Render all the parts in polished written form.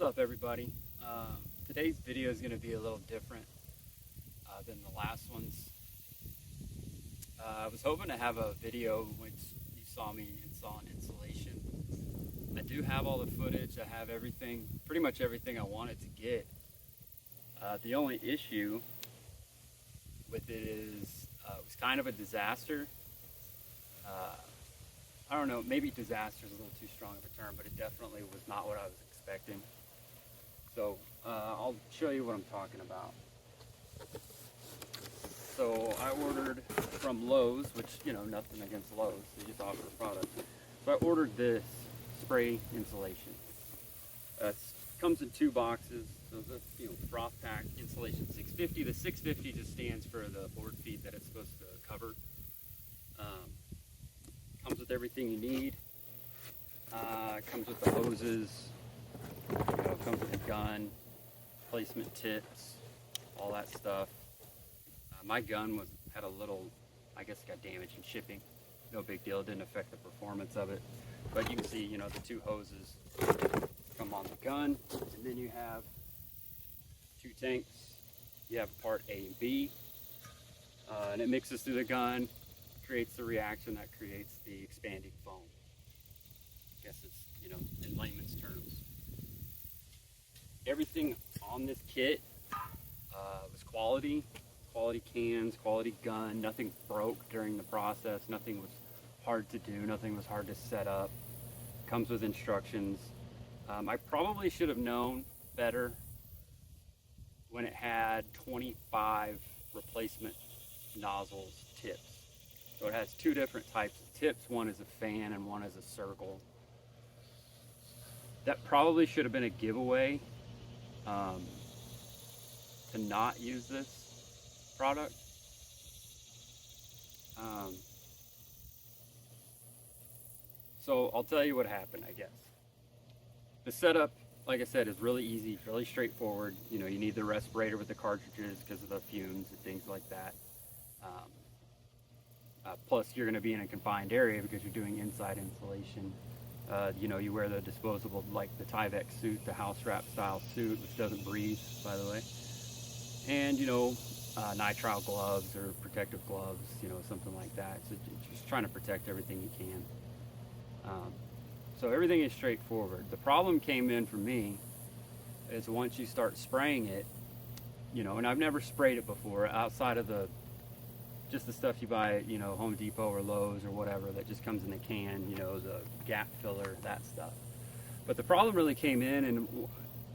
up, everybody? Today's video is going to be a little different than the last ones. I was hoping to have a video which you saw me install an insulation. I do have all the footage. I have everything, pretty much everything I wanted to get. The only issue with it is it was kind of a disaster. I don't know, maybe disaster is a little too strong of a term, but it definitely was not what I was expecting. So I'll show you what I'm talking about. So I ordered from Lowe's, which, you know, nothing against Lowe's, they just offer a product. So I ordered this spray insulation. It comes in 2 boxes. So the Froth Pak insulation 650. The 650 just stands for the board feet that it's supposed to cover. Comes with everything you need. Comes with the hoses. Comes with a gun, placement tips, all that stuff. My gun had a little, I guess it got damaged in shipping. No big deal, it didn't affect the performance of it. But you can see, you know, the 2 hoses come on the gun, and then you have 2 tanks. You have part A and B, and it mixes through the gun, creates the reaction that creates the expanding foam. I guess it's, you know, in layman's terms. Everything on this kit was quality cans, quality gun. Nothing broke during the process. Nothing was hard to do. Nothing was hard to set up. Comes with instructions. I probably should have known better when it had 25 replacement nozzles tips. So it has 2 different types of tips. One is a fan and one is a circle. That probably should have been a giveaway. To not use this product. So I'll tell you what happened, I guess. The setup, like I said, is really easy, really straightforward. You know, you need the respirator with the cartridges because of the fumes and things like that. Plus, you're going to be in a confined area because you're doing inside insulation. You know, you wear the disposable, like the Tyvek suit, the house wrap style suit, which doesn't breathe, by the way. And, you know, nitrile gloves or protective gloves, you know, something like that. So just trying to protect everything you can. So everything is straightforward. The problem came in for me is once you start spraying it, you know, and I've never sprayed it before outside of just the stuff you buy at, you know, Home Depot or Lowe's or whatever that just comes in a can, you know, the gap filler, that stuff. But the problem really came in, and,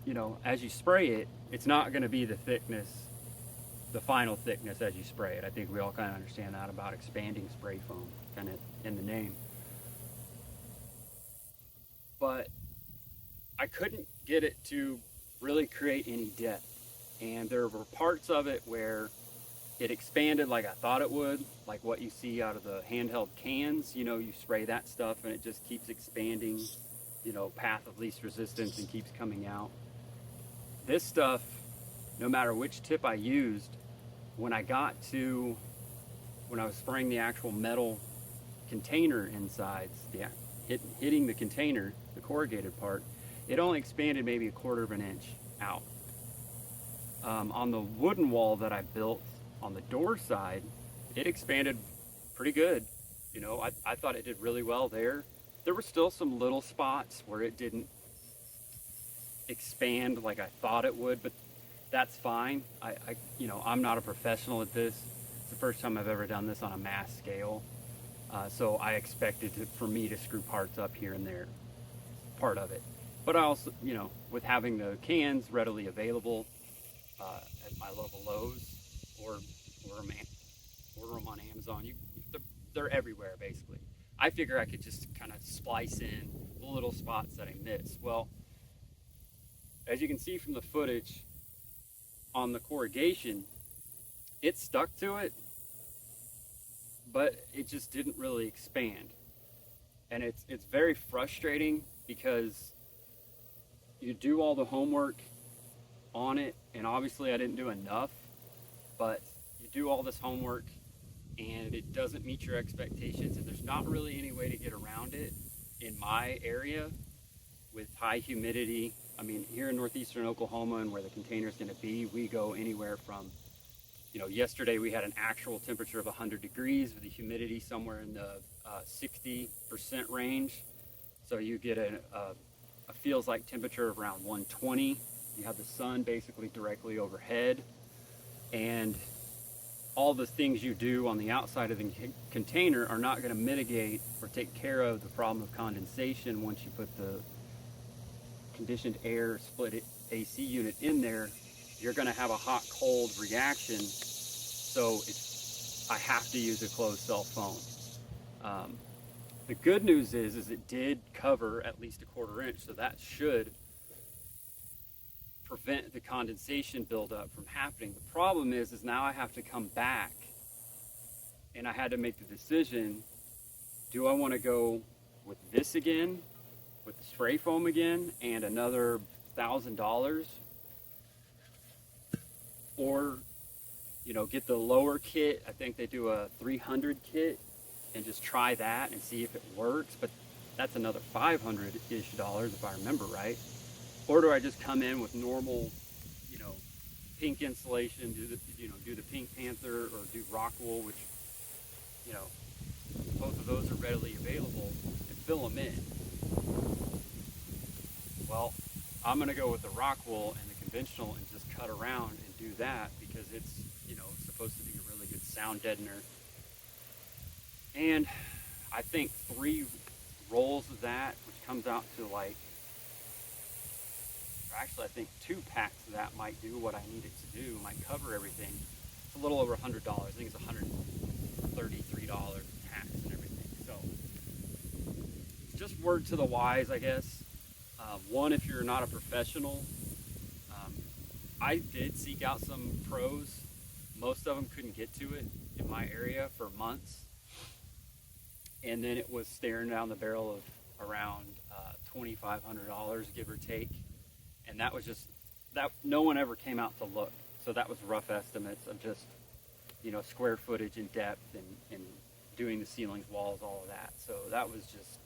you know, as you spray it, it's not going to be the thickness, the final thickness as you spray it. I think we all kind of understand that about expanding spray foam, kind of in the name. But I couldn't get it to really create any depth. And there were parts of it where it expanded like I thought it would, like what you see out of the handheld cans. You know, you spray that stuff and it just keeps expanding, you know, path of least resistance, and keeps coming out. This stuff, no matter which tip I used, when I was spraying the actual metal container insides, hitting the container, the corrugated part, it only expanded maybe 1/4 of an inch out. On the wooden wall that I built on the door side, it expanded pretty good. You know, I thought it did really well there. There were still some little spots where it didn't expand like I thought it would, but that's fine. You know, I'm not a professional at this. It's the first time I've ever done this on a mass scale. So I expected for me to screw parts up here and there, part of it. But I also, you know, with having the cans readily available at my local Lowe's, or order them on Amazon, they're everywhere basically. I figure I could just kind of splice in the little spots that I miss. Well, as you can see from the footage on the corrugation, it stuck to it, but it just didn't really expand. And it's very frustrating because you do all the homework on it, and obviously I didn't do enough, but you do all this homework and it doesn't meet your expectations, and there's not really any way to get around it in my area with high humidity. I mean, here in northeastern Oklahoma and where the container is going to be, we go anywhere from, yesterday we had an actual temperature of 100 degrees with the humidity somewhere in the 60% range. So you get a feels like temperature of around 120. You have the sun basically directly overhead, and all the things you do on the outside of the container are not going to mitigate or take care of the problem of condensation. Once you put the conditioned air split AC unit in there, you're going to have a hot cold reaction. So I have to use a closed cell foam. The good news is it did cover at least a 1/4 inch, so that should prevent the condensation buildup from happening. The problem is now I have to come back, and I had to make the decision: do I want to go with this again, with the spray foam again, and another $1,000, or get the lower kit? I think they do a 300 kit, and just try that and see if it works. But that's another $500-ish if I remember right. Or do I just come in with normal, pink insulation, do the Pink Panther, or do rock wool, which, both of those are readily available, and fill them in? Well, I'm going to go with the rock wool and the conventional and just cut around and do that, because it's, supposed to be a really good sound deadener. And I think 3 rolls of that, which comes out to actually I think 2 packs of that might do what I need it to do, might cover everything. It's a little over $100. I think it's $133 tax and everything. So just word to the wise, I guess. One, if you're not a professional, I did seek out some pros. Most of them couldn't get to it in my area for months. And then it was staring down the barrel of around $2,500, give or take. And that was just, that no one ever came out to look. So that was rough estimates of just, square footage and depth and doing the ceilings, walls, all of that. So that was just,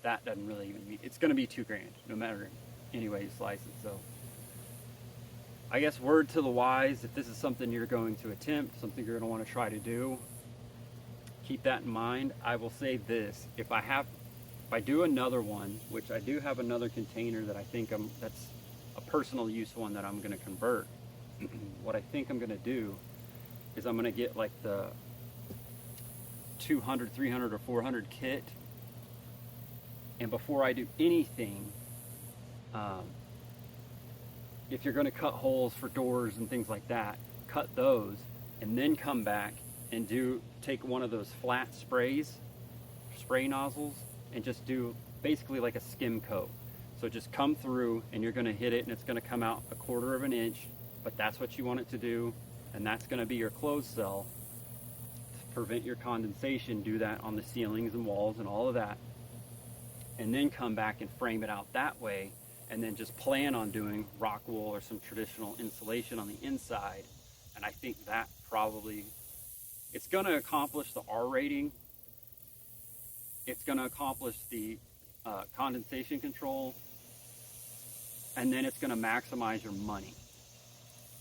that doesn't really even mean, it's going to be $2,000 no matter any way you slice it. So I guess word to the wise, if this is something you're going to attempt, something you're going to want to try to do, keep that in mind. I will say this: if I do another one, which I do have another container that I think that's a personal use one that I'm going to convert. What I think I'm going to do is I'm going to get like the 200, 300, or 400 kit, and before I do anything, if you're going to cut holes for doors and things like that, cut those, and then come back and take one of those flat spray nozzles, and just do basically like a skim coat. So just come through, and you're going to hit it, and it's going to come out a 1/4 inch, but that's what you want it to do, and that's going to be your closed cell to prevent your condensation. Do that on the ceilings and walls and all of that, and then come back and frame it out that way, and then just plan on doing rock wool or some traditional insulation on the inside. And I think that probably, it's going to accomplish the R rating. It's going to accomplish the condensation control, and then it's going to maximize your money.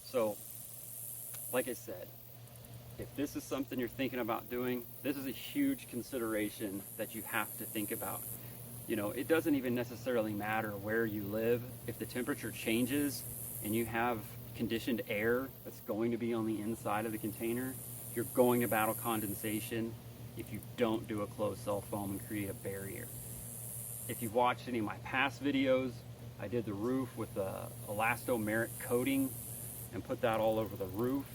So, like I said, if this is something you're thinking about doing, this is a huge consideration that you have to think about. It doesn't even necessarily matter where you live. If the temperature changes and you have conditioned air that's going to be on the inside of the container, you're going to battle condensation if you don't do a closed cell foam and create a barrier. If you've watched any of my past videos, I did the roof with a elastomeric coating and put that all over the roof.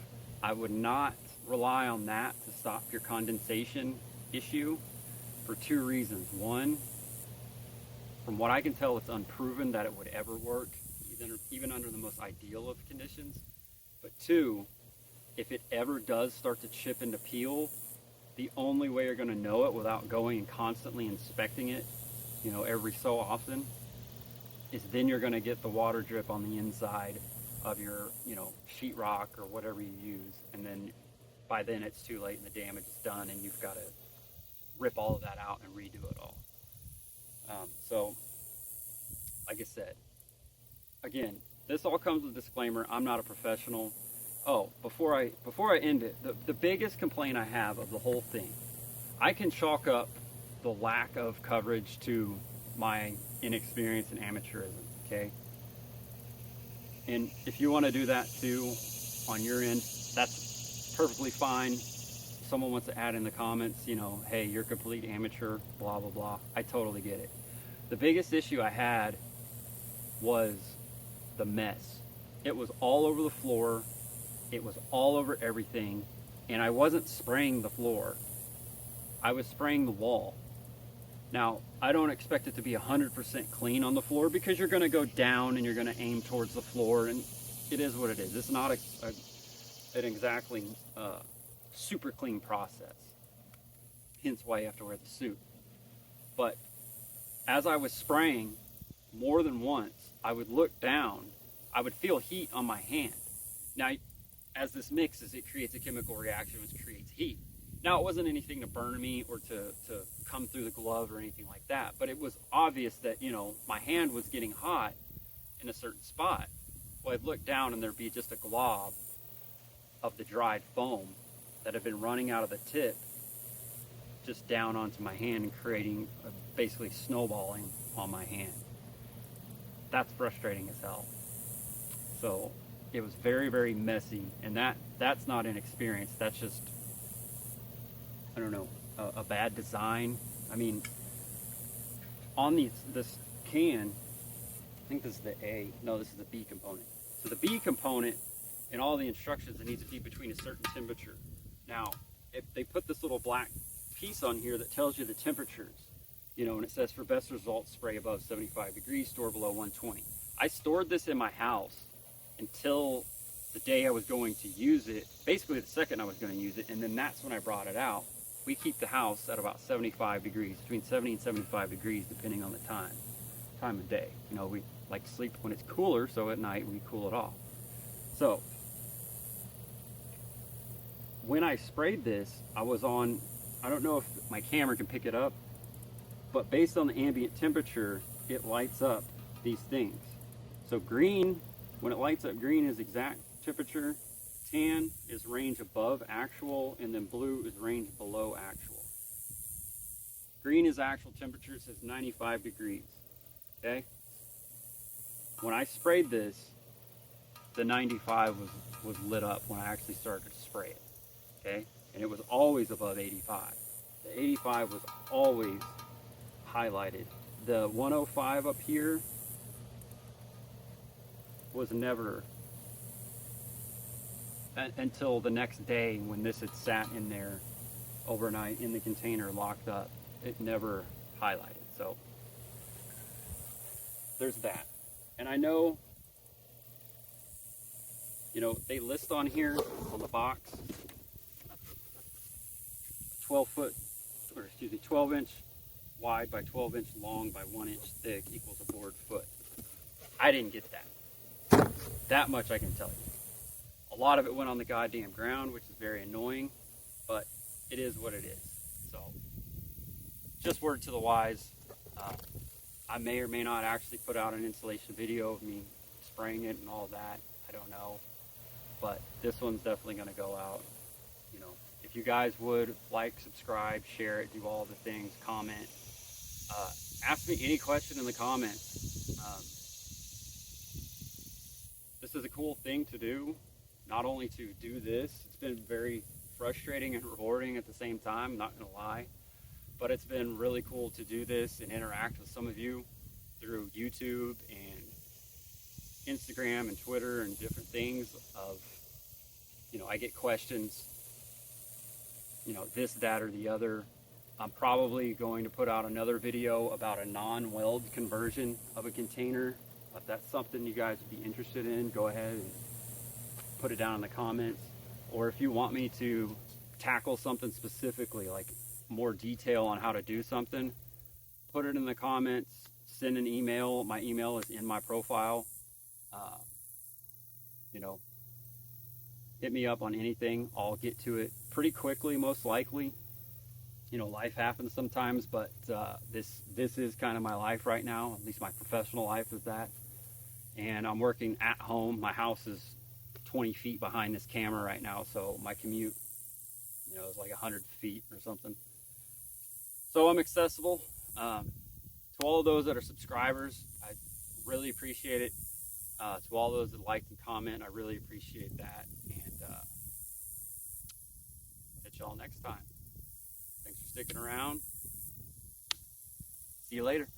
I would not rely on that to stop your condensation issue for 2 reasons. One, from what I can tell, it's unproven that it would ever work, even under the most ideal of conditions. But 2, if it ever does start to chip and to peel, the only way you're going to know it without going and constantly inspecting it, every so often, is then you're going to get the water drip on the inside of your, sheetrock or whatever you use. And then by then it's too late and the damage is done, and you've got to rip all of that out and redo it all. So, like I said, again, this all comes with a disclaimer. I'm not a professional. Oh, before I end it, the biggest complaint I have of the whole thing, I can chalk up the lack of coverage to my inexperience and amateurism, okay? And if you want to do that too on your end, that's perfectly fine. Someone wants to add in the comments, you know, hey, you're a complete amateur, blah, blah, blah. I totally get it. The biggest issue I had was the mess. It was all over the floor. It was all over everything. And I wasn't spraying the floor. I was spraying the wall. Now, I don't expect it to be 100% clean on the floor because you're going to go down and you're going to aim towards the floor, and it is what it is. It's not an exactly super clean process, hence why you have to wear the suit. But as I was spraying more than once, I would look down, I would feel heat on my hand. Now, as this mixes, it creates a chemical reaction which creates heat. Now, it wasn't anything to burn me or to come through the glove or anything like that, but it was obvious that, you know, my hand was getting hot in a certain spot. Well, I'd look down and there'd be just a glob of the dried foam that had been running out of the tip just down onto my hand and creating basically snowballing on my hand. That's frustrating as hell. So it was very, very messy, and that's not inexperience. That's just, I don't know, a bad design. I mean, on this can, I think this is the A, no, this is the B component. So the B component, in all the instructions, it needs to be between a certain temperature. Now, if they put this little black piece on here that tells you the temperatures, you know, and it says for best results, spray above 75 degrees, store below 120. I stored this in my house until the day I was going to use it, basically the second I was going to use it, and then that's when I brought it out. We keep the house at about 75 degrees, between 70 and 75 degrees, depending on the time of day. You know, we like to sleep when it's cooler, so at night we cool it off. So when I sprayed this, I was on, I don't know if my camera can pick it up, but based on the ambient temperature, it lights up these things. So green, when it lights up, green is exact temperature, tan is range above actual, and then blue is range below actual. Green is actual temperature, it says 95 degrees, okay? When I sprayed this, the 95 was lit up when I actually started to spray it, okay? And it was always above 85. The 85 was always highlighted. The 105 up here was never, until the next day when this had sat in there overnight in the container locked up, it never highlighted. So there's that. And I know, you know, they list on here on the box 12 inch wide by 12 inch long by 1 inch thick equals a board foot. I didn't get that. That much I can tell you. A lot of it went on the goddamn ground, which is very annoying, but it is what it is. So, just word to the wise. I may or may not actually put out an installation video of me spraying it and all that. I don't know. But this one's definitely going to go out. You know, if you guys would like, subscribe, share it, do all the things, comment. Ask me any question in the comments. This is a cool thing to do. Not only to do this, it's been very frustrating and rewarding at the same time, I'm not gonna lie, but it's been really cool to do this and interact with some of you through YouTube and Instagram and Twitter and different things of, you know, I get questions, you know, this, that, or the other. I'm probably going to put out another video about a non-weld conversion of a container. If that's something you guys would be interested in, go ahead and put it down in the comments. Or if you want me to tackle something specifically, like more detail on how to do something, put it in the comments, send an email. My email is in my profile. You know, hit me up on anything. I'll get to it pretty quickly, most likely. You know, life happens sometimes, but this is kind of my life right now. At least my professional life is that. and I'm working at home. My house is 20 feet behind this camera right now, so my commute, is like 100 feet or something. So I'm accessible. To all of those that are subscribers, I really appreciate it. To all those that like and comment, I really appreciate that. And catch y'all next time. Thanks for sticking around. See you later.